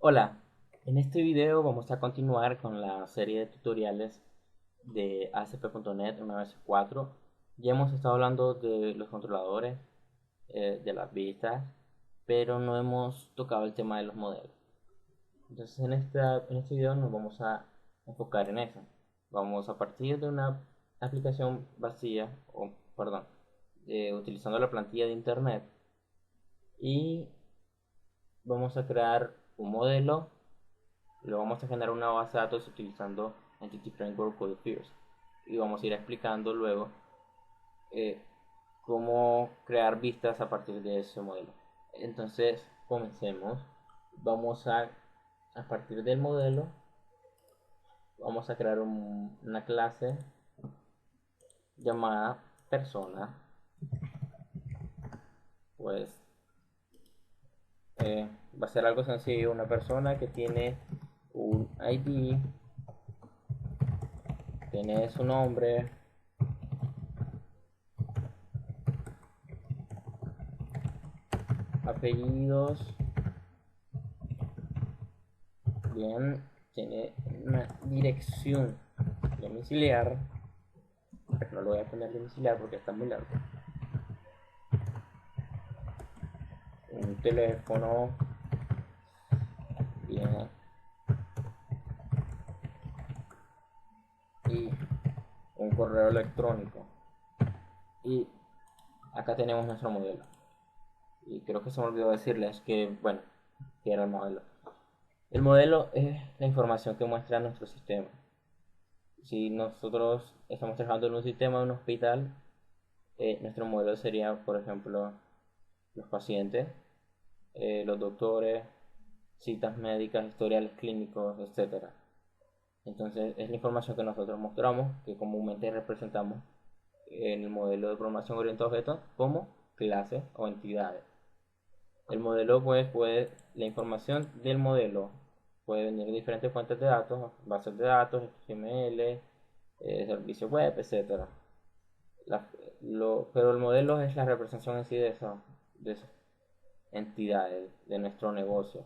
Hola, en este video vamos a continuar con la serie de tutoriales de ASP.NET MVC 4. Ya hemos estado hablando de los controladores, de las vistas, pero no hemos tocado el tema de los modelos. Entonces en este video nos vamos a enfocar en eso. Vamos a partir de una aplicación vacía, o perdón, utilizando la plantilla de internet, y vamos a crear un modelo. Lo vamos a generar una base de datos utilizando Entity Framework Code First. Y vamos a ir explicando luego eh, cómo crear vistas a partir de ese modelo. Entonces, comencemos. Vamos a partir del modelo, vamos a crear una clase llamada persona. Pues va a ser algo sencillo. Una persona que tiene un ID, tiene su nombre, apellidos, bien, tiene una dirección domiciliar, pero no lo voy a poner domiciliar porque está muy largo. Un teléfono, bien, y un correo electrónico. Y acá tenemos nuestro modelo. Y creo que se me olvidó decirles que, bueno, que era el modelo. El modelo es la información que muestra nuestro sistema. Si nosotros estamos trabajando en un sistema de un hospital, nuestro modelo sería, por ejemplo, los pacientes, los doctores, citas médicas, historiales clínicos, etcétera. Entonces es la información que nosotros mostramos, que comúnmente representamos en el modelo de programación orientada a objetos como clases o entidades. El modelo la información del modelo puede venir de diferentes fuentes de datos, bases de datos, HTML, servicios web, etcétera. Pero el modelo es la representación en sí de esas entidades de nuestro negocio.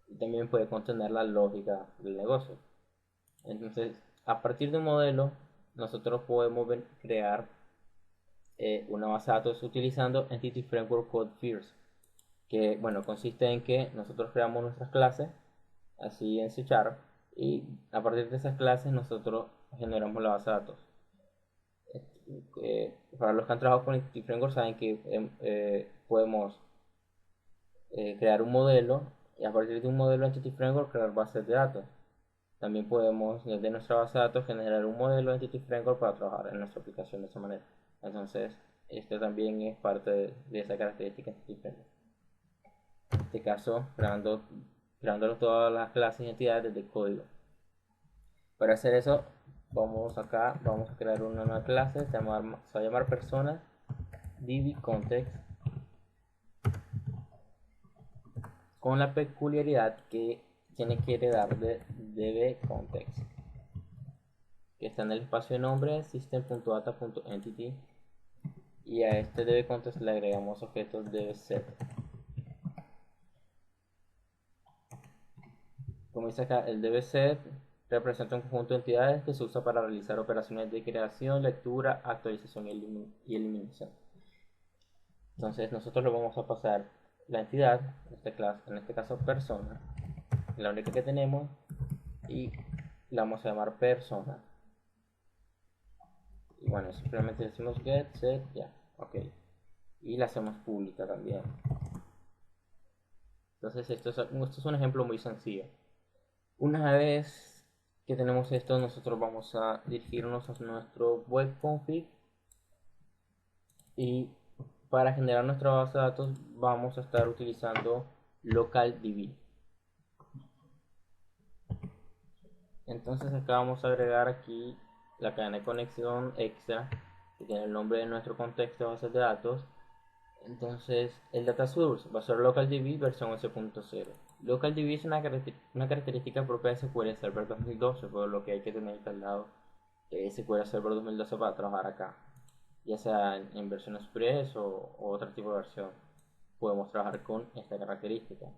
Y también puede contener la lógica del negocio. Entonces, a partir de un modelo, nosotros podemos crear una base de datos utilizando Entity Framework Code First, que bueno, consiste en que nosotros creamos nuestras clases, así en C Sharp, y a partir de esas clases nosotros generamos la base de datos. Para los que han trabajado con Entity Framework saben que podemos crear un modelo y a partir de un modelo Entity Framework crear bases de datos. También podemos desde nuestra base de datos generar un modelo Entity Framework para trabajar en nuestra aplicación de esa manera. Entonces, esto también es parte de esa característica Entity Framework. En este caso, creando todas las clases y entidades desde código. Para hacer eso, vamos a crear una nueva clase, se va a llamar persona dbContext, con la peculiaridad que tiene que heredar de dbContext, que está en el espacio de nombre system.data.entity, y a este dbContext le agregamos objetos dbset. Como dice acá, el dbset representa un conjunto de entidades que se usa para realizar operaciones de creación, lectura, actualización y eliminación. Entonces nosotros le vamos a pasar la entidad, en este caso persona, la única que tenemos, y la vamos a llamar persona. Y bueno, simplemente decimos get, set, ya, ok. Y la hacemos pública también. Entonces esto es un ejemplo muy sencillo. Una vez que tenemos esto, nosotros vamos a dirigirnos a nuestro web config, y para generar nuestra base de datos vamos a estar utilizando localDB. Entonces acá vamos a agregar aquí la cadena de conexión extra que tiene el nombre de nuestro contexto de bases de datos. Entonces el data source va a ser localDB versión 11.0. LocalDB es una característica propia de SQL Server 2012, por lo que hay que tener instalado SQL Server 2012 para trabajar acá, ya sea en versión Express o otro tipo de versión. Podemos trabajar con esta característica.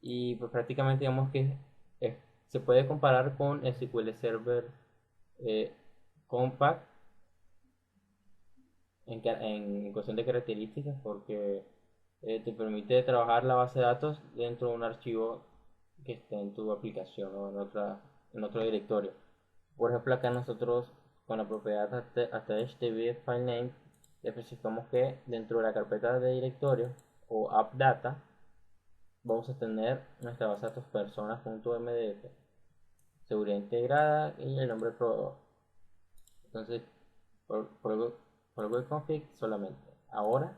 y pues prácticamente digamos que eh, se puede comparar con el SQL Server eh, Compact en cuestión de características, porque te permite trabajar la base de datos dentro de un archivo que esté en tu aplicación o en otro directorio. Por ejemplo, acá nosotros con la propiedad HTTP FileName especificamos que dentro de la carpeta de directorio o AppData vamos a tener nuestra base de datos personas.mdf, seguridad integrada y el nombre del proveedor. Entonces, por web config solamente. Ahora,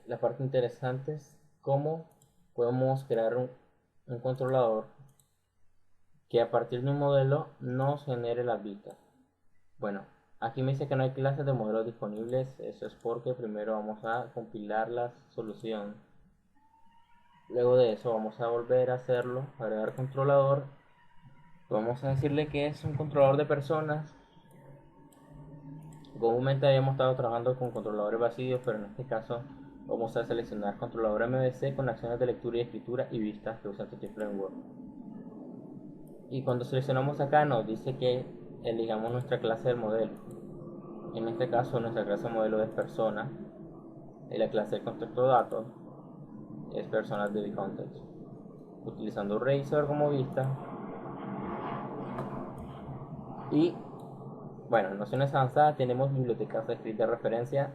la parte interesante es cómo podemos crear un controlador que a partir de un modelo nos genere las vistas. Bueno, aquí me dice que no hay clases de modelos disponibles. Eso es porque primero vamos a compilar la solución. Luego de eso vamos a volver a hacerlo, agregar controlador. Vamos a decirle que es un controlador de personas. Comúnmente habíamos estado trabajando con controladores vacíos, pero en este caso vamos a seleccionar controlador MVC con acciones de lectura y escritura y vistas que usa Qt Framework. Y cuando seleccionamos acá nos dice que elijamos nuestra clase del modelo. En este caso nuestra clase de modelo es persona y la clase de contexto datos es personas de context. Utilizando Razor como vista y bueno, en nociones avanzadas tenemos bibliotecas de script de referencia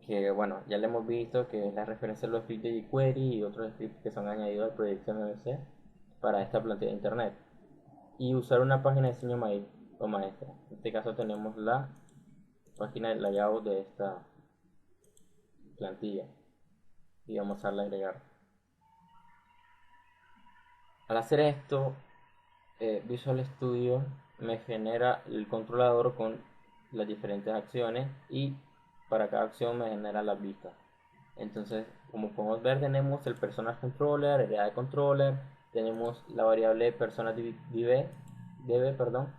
que bueno, ya le hemos visto que es la referencia de los scripts de jQuery y otros scripts que son añadidos al proyecto MVC para esta plantilla de internet y usar una página de diseño o maestra. En este caso tenemos la página de layout de esta plantilla y vamos a darle a agregar. Al hacer esto, Visual Studio me genera el controlador con las diferentes acciones y para cada acción me genera las vistas. Entonces, como podemos ver, tenemos el personal controller, el AI controller, tenemos la variable persona perdón,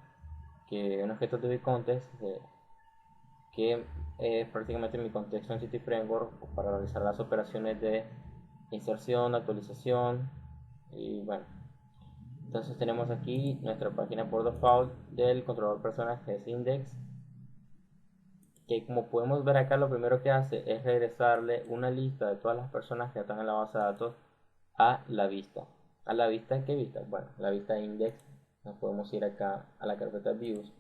que es un objeto de context que es prácticamente mi contexto en Qt Framework para realizar las operaciones de inserción, actualización y bueno. Entonces tenemos aquí nuestra página por default del controlador personas que es index, que como podemos ver acá lo primero que hace es regresarle una lista de todas las personas que están en la base de datos a la vista. ¿A la vista qué vista? Bueno, la vista index. Nos podemos ir acá a la carpeta views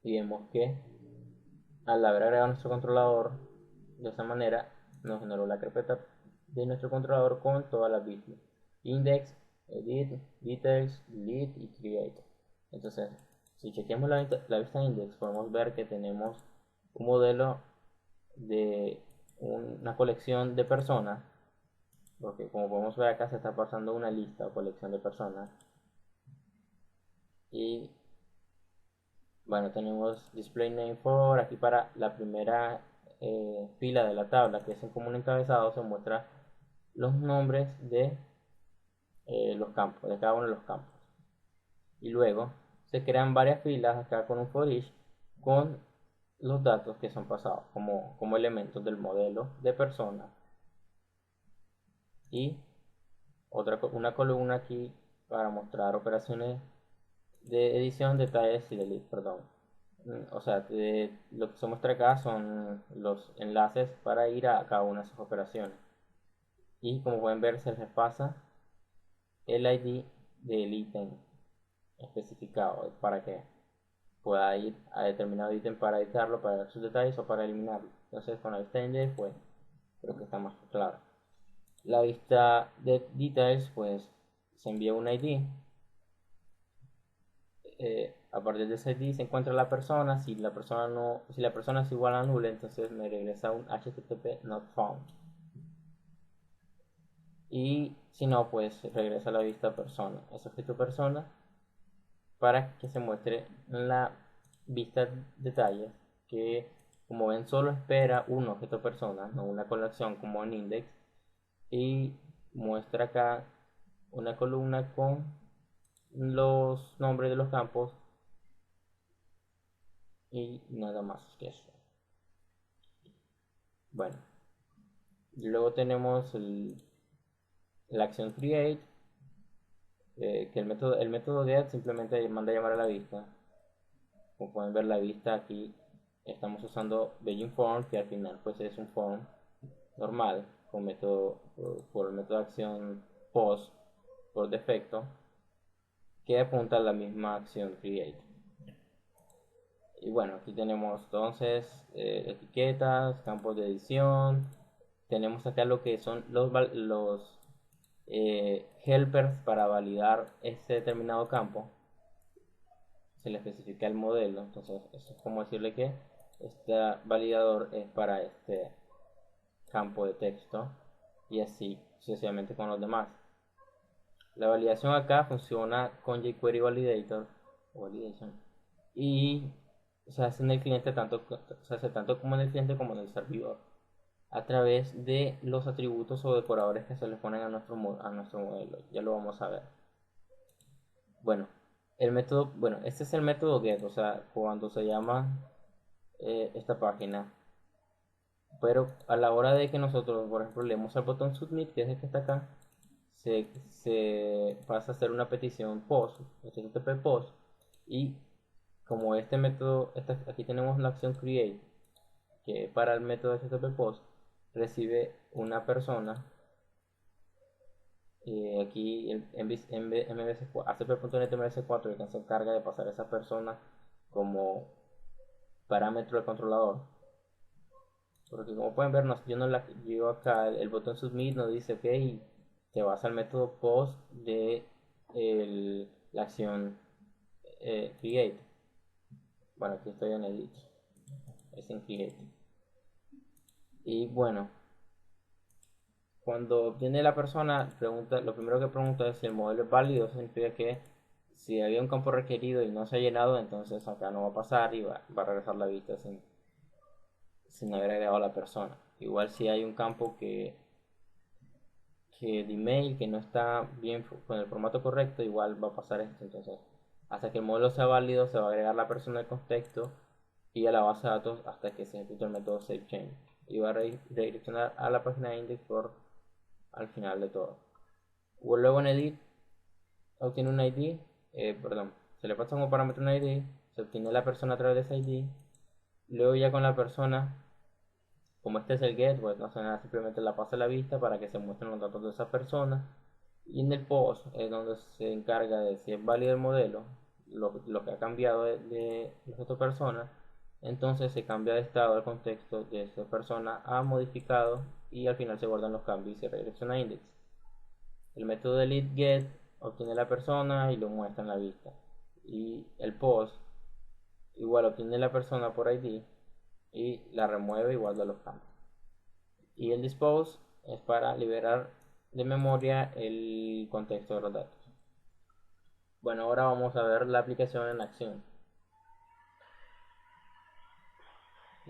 y vemos que al haber agregado nuestro controlador de esa manera nos generó la carpeta de nuestro controlador con todas las vistas: index, edit, details, delete y create. Entonces, si chequeamos la vista index, podemos ver que tenemos un modelo de una colección de personas, porque como podemos ver acá se está pasando una lista o colección de personas. Y bueno, tenemos display name for aquí para la primera fila de la tabla, que es como un encabezado, se muestra los nombres de los campos, de cada uno de los campos. Y luego se crean varias filas acá con un for each con los datos que son pasados como elementos del modelo de persona y una columna aquí para mostrar operaciones de edición, detalles y delete, perdón. O sea, lo que se muestra acá son los enlaces para ir a cada una de esas operaciones. Y como pueden ver, se les pasa el ID del ítem especificado para que pueda ir a determinado ítem para editarlo, para ver sus detalles o para eliminarlo. Entonces, con la vista index, pues creo que está más claro. La vista de details, pues se envía un ID. A partir de ese ID se encuentra la persona. Si la persona es igual a null, entonces me regresa un HTTP not found. Y si no, pues regresa a la vista persona, ese objeto persona, para que se muestre la vista detalles, que como ven solo espera un objeto persona, no una colección como en index, y muestra acá una columna con los nombres de los campos y nada más que eso. Bueno, luego tenemos la acción create, que el método get simplemente manda a llamar a la vista. Como pueden ver, la vista aquí estamos usando BeginForm, que al final pues es un form normal por el método de acción post por defecto, que apunta a la misma acción create. Y bueno, aquí tenemos entonces etiquetas, campos de edición. Tenemos acá lo que son los helpers para validar este determinado campo. Se le especifica el modelo, entonces eso es como decirle que este validador es para este campo de texto, y así sucesivamente con los demás. La validación acá funciona con jQuery Validator o Validation, y se hace en el cliente se hace tanto como en el cliente como en el servidor, a través de los atributos o decoradores que se le ponen a nuestro modelo. Ya lo vamos a ver. Bueno, este es el método get, o sea, cuando se llama esta página. Pero a la hora de que nosotros, por ejemplo, leemos al botón submit, que es el que está acá, se pasa a hacer una petición post, HTTP post, y como este método, aquí tenemos la acción create, que para el método HTTP post recibe una persona. Aquí ACP.NET MVC4, que se encarga de pasar a esa persona como parámetro del controlador. Porque como pueden ver, yo acá el botón submit nos dice ok, te vas al método post de la acción create. Bueno, aquí estoy en edit, es en create. Y bueno, cuando viene la persona, lo primero que pregunta es si el modelo es válido. Eso significa que si había un campo requerido y no se ha llenado, entonces acá no va a pasar y va a regresar la vista sin haber agregado a la persona. Igual si hay un campo de email que no está bien con el formato correcto, igual va a pasar esto. Entonces, hasta que el modelo sea válido, se va a agregar la persona de contexto y a la base de datos hasta que se ejecute el método SaveChange, y va a redireccionar a la página de index al final de todo. Luego en edit obtiene un ID, se le pasa como parámetro un ID, se obtiene la persona a través de ese ID. Luego ya con la persona, como este es el get, pues no hace nada, simplemente la pasa a la vista para que se muestren los datos de esa persona. Y en el post es donde se encarga de si es válido el modelo, lo que ha cambiado de esta persona. Entonces se cambia de estado al contexto de esta persona a modificado, y al final se guardan los cambios y se redirecciona a index. El método de lead get obtiene la persona y lo muestra en la vista. Y el post igual obtiene la persona por ID y la remueve y guarda los campos. Y el dispose es para liberar de memoria el contexto de los datos. Bueno, ahora vamos a ver la aplicación en acción.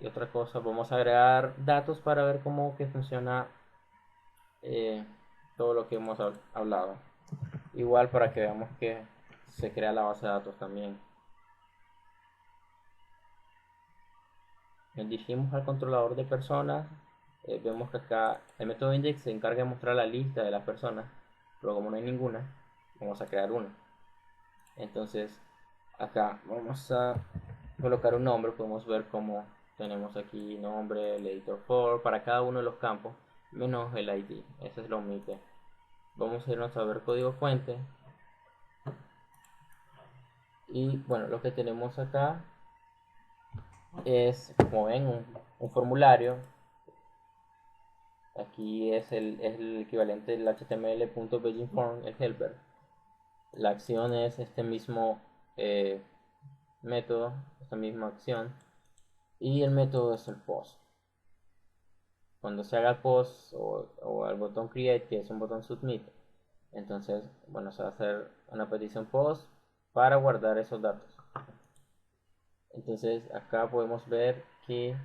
Y otra cosa, vamos a agregar datos para ver cómo que funciona todo lo que hemos hablado. Igual para que veamos que se crea la base de datos también. Nos dirigimos al controlador de personas. Vemos que acá el método index se encarga de mostrar la lista de las personas, pero como no hay ninguna, vamos a crear una. Entonces acá vamos a colocar un nombre. Podemos ver cómo tenemos aquí nombre, el editor for para cada uno de los campos, menos el ID, ese es lo omite. Vamos a irnos a ver código fuente, y bueno, lo que tenemos acá es, como ven, un formulario. Aquí es el equivalente del html.beginForm, el helper. La acción es este mismo método, esta misma acción, y el método es el post. Cuando se haga el post o el botón create, que es un botón submit, entonces bueno, se va a hacer una petición post para guardar esos datos. Entonces acá podemos ver que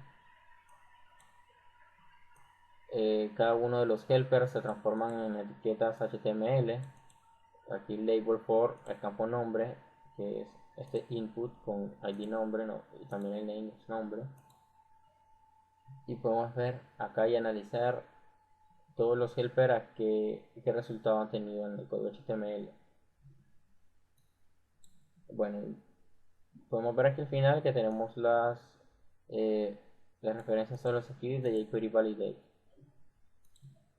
cada uno de los helpers se transforman en etiquetas HTML. Aquí label for el campo nombre, que es este input con ID nombre, y también el name es nombre. Y podemos ver acá y analizar todos los helper a qué resultado han tenido en el código HTML. Bueno, podemos ver aquí al final que tenemos las referencias a los keys de jQuery Validate.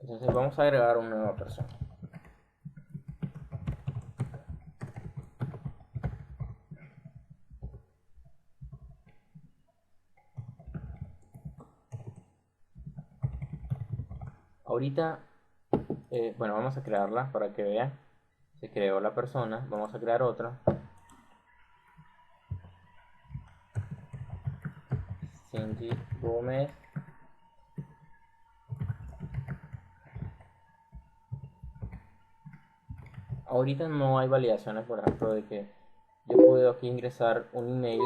Entonces vamos a agregar una nueva persona. Ahorita, bueno, vamos a crearla para que vean. Se creó la persona, vamos a crear otra. Cindy Gómez. Ahorita no hay validaciones, por ejemplo, de que yo puedo aquí ingresar un email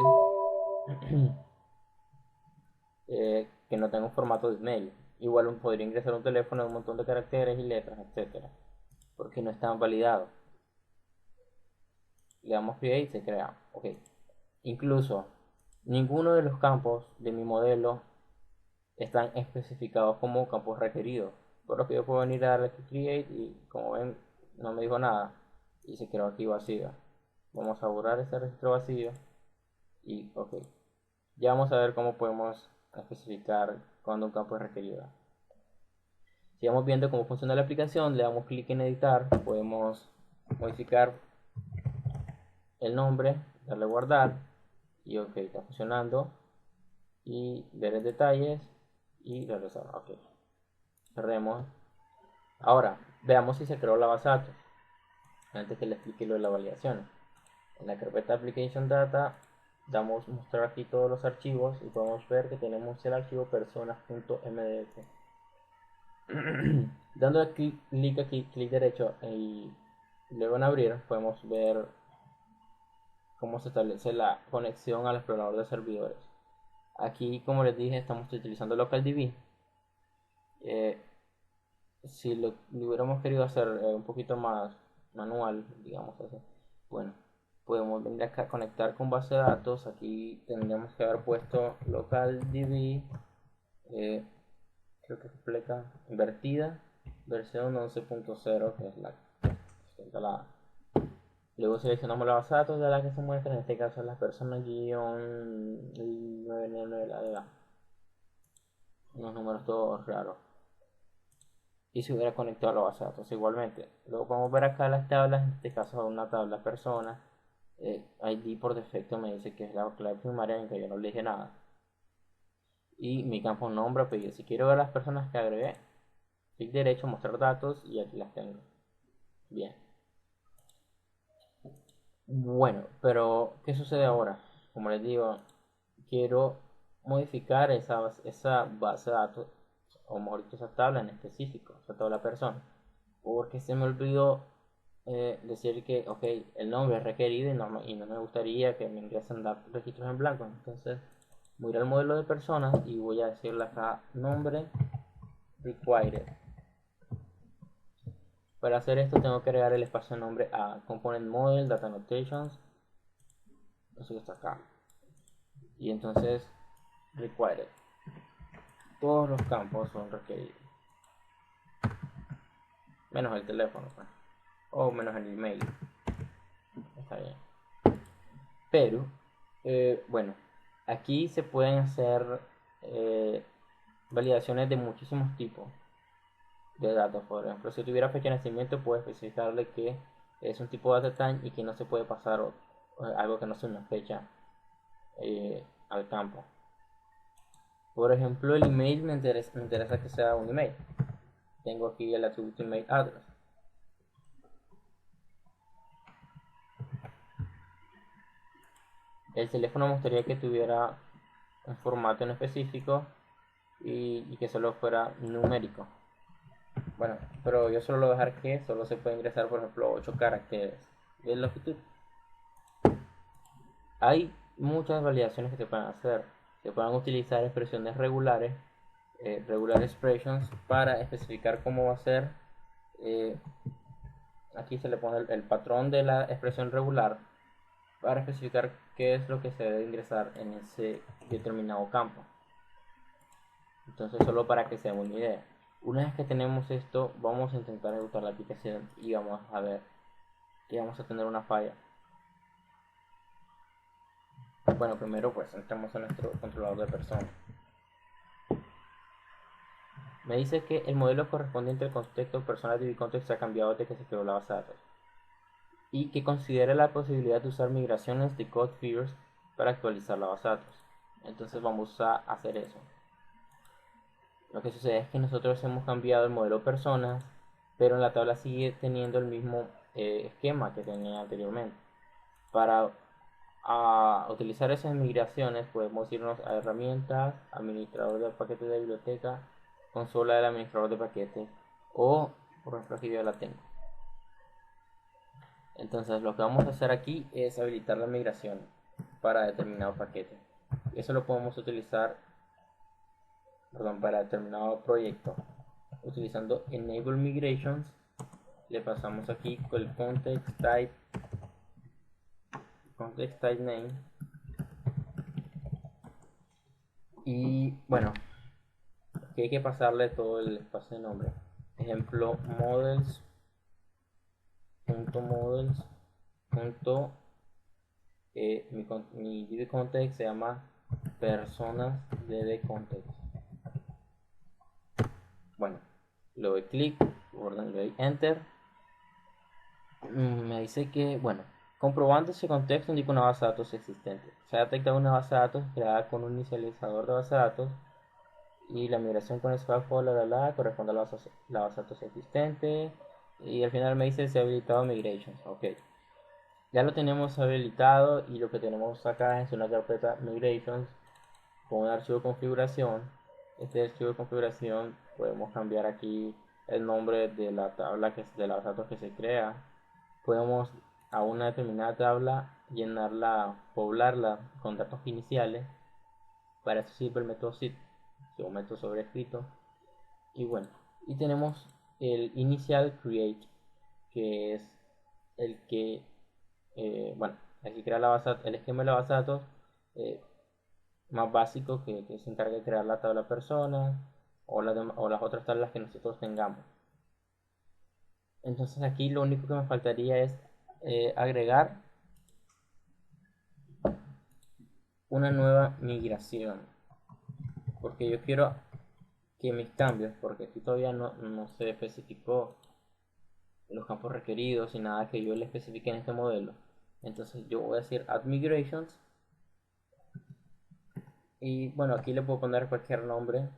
que no tenga un formato de email. Igual podría ingresar un teléfono de un montón de caracteres y letras, etcétera, porque no están validados. Le damos create y se crea. Ok. Incluso ninguno de los campos de mi modelo están especificados como campos requeridos. Por lo que yo puedo venir a darle aquí create y como ven no me dijo nada y se creó aquí vacío. Vamos a borrar ese registro vacío y ok. Ya vamos a ver cómo podemos especificar cuando un campo es requerido. Si vamos viendo cómo funciona la aplicación, le damos clic en editar, podemos modificar el nombre, darle a guardar y ok, está funcionando y ver el detalles y regresar. Ok, cerremos. Ahora veamos si se creó la base de datos antes que le explique lo de la validación. En la carpeta application data damos mostrar aquí todos los archivos y podemos ver que tenemos el archivo personas.mdf. Dando clic aquí, clic derecho y luego en abrir podemos ver cómo se establece la conexión al explorador de servidores. Aquí, como les dije, estamos utilizando LocalDB. Si lo hubiéramos querido hacer un poquito más manual, digamos así, bueno, podemos venir acá a conectar con base de datos. Aquí tendríamos que haber puesto LocalDB, creo que es pleca invertida, versión 11.0, que es la. Luego seleccionamos la base de datos de la que se muestra, en este caso es la persona guión 999 de la edad. Unos números todos raros. Y se hubiera conectado a la base de datos igualmente. Luego podemos ver acá las tablas, en este caso una tabla persona. ID por defecto me dice que es la clave primaria en que yo no le dije nada. Y mi campo nombre, apellido. Si quiero ver las personas que agregué, clic derecho, mostrar datos y aquí las tengo. Bien. Bueno, pero ¿qué sucede ahora? Como les digo, quiero modificar esa base de datos, o mejor dicho, esa tabla en específico, esa tabla persona, porque se me olvidó decir que, ok, el nombre es requerido y no me gustaría que me ingresen registros en blanco. Entonces voy a ir al modelo de personas y voy a decirle acá nombre required. Para hacer esto tengo que agregar el espacio de nombre a component model, data annotations, eso que está acá. Y entonces required. Todos los campos son requeridos. Menos el teléfono, pues. O menos el email. Está bien. Pero, bueno, aquí se pueden hacer validaciones de muchísimos tipos de datos. Por ejemplo, si tuviera fecha de nacimiento, puedo especificarle que es un tipo de data time y que no se puede pasar algo que no sea una fecha al campo. Por ejemplo, el email me interesa que sea un email. Tengo aquí el atributo email address. El teléfono me gustaría que tuviera un formato en específico y que solo fuera numérico. Bueno, pero yo solo lo voy a dejar que solo se puede ingresar, por ejemplo, 8 caracteres de longitud. Hay muchas validaciones que se pueden hacer. Se pueden utilizar expresiones regulares, regular expressions, para especificar cómo va a ser. Aquí se le pone el patrón de la expresión regular para especificar qué es lo que se debe ingresar en ese determinado campo. Entonces, solo para que se den una idea. Una vez que tenemos esto, vamos a intentar ejecutar la aplicación y vamos a ver que vamos a tener una falla. Bueno, primero pues entramos a nuestro controlador de personas. Me dice que el modelo correspondiente al contexto persona DB context ha cambiado desde que se creó la base de datos y que considera la posibilidad de usar migraciones de code features para actualizar la base de datos. Entonces vamos a hacer eso. Lo que sucede es que nosotros hemos cambiado el modelo personas, pero en la tabla sigue teniendo el mismo esquema que tenía anteriormente. Para utilizar esas migraciones podemos irnos a herramientas, administrador de paquetes de biblioteca, consola del administrador de paquetes, o por ejemplo aquí yo la tengo. Entonces lo que vamos a hacer aquí es habilitar la migración para determinado paquete. Eso lo podemos utilizar para determinado proyecto utilizando enable migrations. Le pasamos aquí con el context type name, y bueno, aquí hay que pasarle todo el espacio de nombre. Ejemplo, models.models. Mi DB context se llama personas DB context. Bueno, le doy clic, le doy enter. Me dice que, bueno, comprobando ese contexto indica una base de datos existente. Se ha detectado una base de datos creada con un inicializador de base de datos y la migración con scaffold corresponde a la base de datos existente, y al final me dice si ha habilitado migrations. Ok, ya lo tenemos habilitado y lo que tenemos acá es una carpeta migrations con un archivo de configuración. Este archivo de configuración podemos cambiar aquí el nombre de la tabla de los datos que se crea. Podemos a una determinada tabla llenarla, poblarla con datos iniciales. Para eso sirve el método SID, que es un método sobrescrito. Y bueno, y tenemos el inicial create, que es el que bueno, aquí crea la base, el esquema de la base de datos más básico, que se encarga de crear la tabla persona o las otras tablas que nosotros tengamos. Entonces aquí lo único que me faltaría es agregar una nueva migración, porque yo quiero que mis cambios, porque aquí todavía no se especificó los campos requeridos y nada que yo le especifique en este modelo. Entonces yo voy a decir add migrations y bueno, aquí le puedo poner cualquier nombre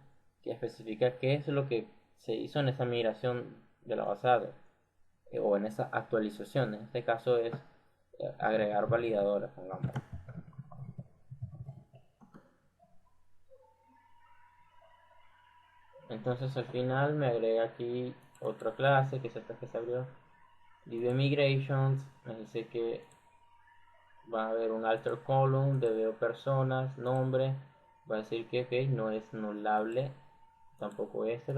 que especifica qué es lo que se hizo en esa migración de la base de datos o en esa actualización. En este caso es agregar validadores, pongamos. Entonces al final me agrega aquí otra clase que es esta que se abrió, DB migrations. Me dice que va a haber un alter column de veo personas, nombre. Va a decir que ok, no es nullable, tampoco este,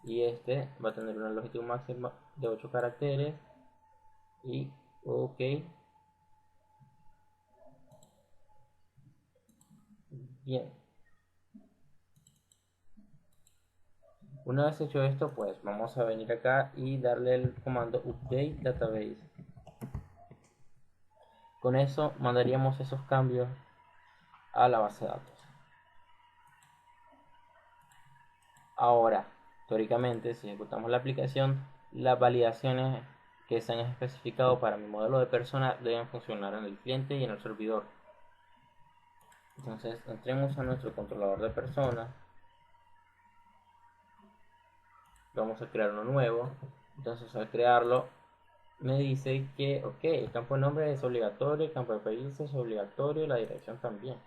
y este va a tener una longitud máxima de 8 caracteres. Y ok, bien. Una vez hecho esto, pues vamos a venir acá y darle el comando update database. Con eso mandaríamos esos cambios a la base de datos. Ahora, teóricamente, si ejecutamos la aplicación, las validaciones que se han especificado para mi modelo de persona deben funcionar en el cliente y en el servidor. Entonces, entremos a nuestro controlador de persona. Vamos a crear uno nuevo. Entonces, al crearlo, me dice que, ok, el campo de nombre es obligatorio, el campo de país es obligatorio, la dirección también.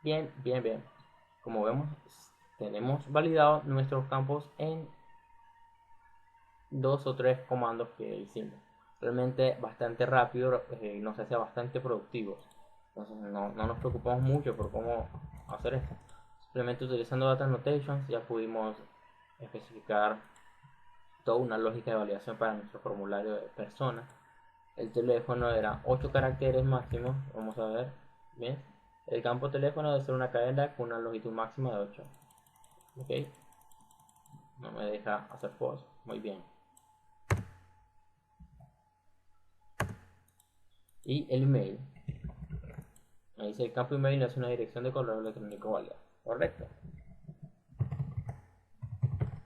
Bien, bien, bien. Como vemos, tenemos validados nuestros campos en 2 o 3 comandos que hicimos. Realmente bastante rápido, nos hace bastante productivos. Entonces no nos preocupamos mucho por cómo hacer esto. Simplemente utilizando data annotations ya pudimos especificar toda una lógica de validación para nuestro formulario de persona. El teléfono era 8 caracteres máximos, vamos a ver, bien. El campo teléfono debe ser una cadena con una longitud máxima de 8. Ok. No me deja hacer post. Muy bien. Y el email. Me dice el campo email es una dirección de correo electrónico válida. Correcto.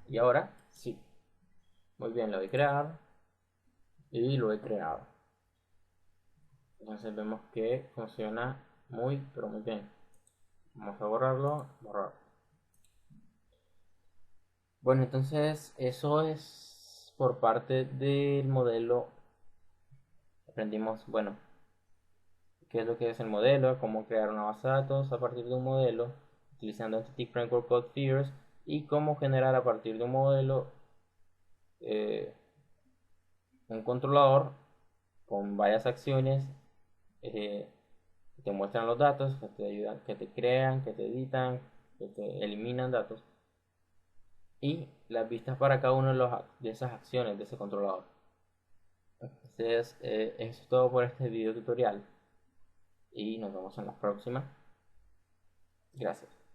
Y ahora sí. Muy bien, lo voy a crear. Y lo he creado. Entonces vemos que funciona muy, pero muy bien. Vamos a borrarlo. Borrar. Bueno, entonces eso es por parte del modelo. Aprendimos, bueno, qué es lo que es el modelo, cómo crear una base de datos a partir de un modelo, utilizando Entity Framework Code Features, y cómo generar a partir de un modelo eh, un controlador con varias acciones que te muestran los datos, que te ayudan, que te crean, que te editan, que te eliminan datos, y las vistas para cada una de esas acciones de ese controlador. Entonces, eso es todo por este video tutorial y nos vemos en la próxima. Gracias.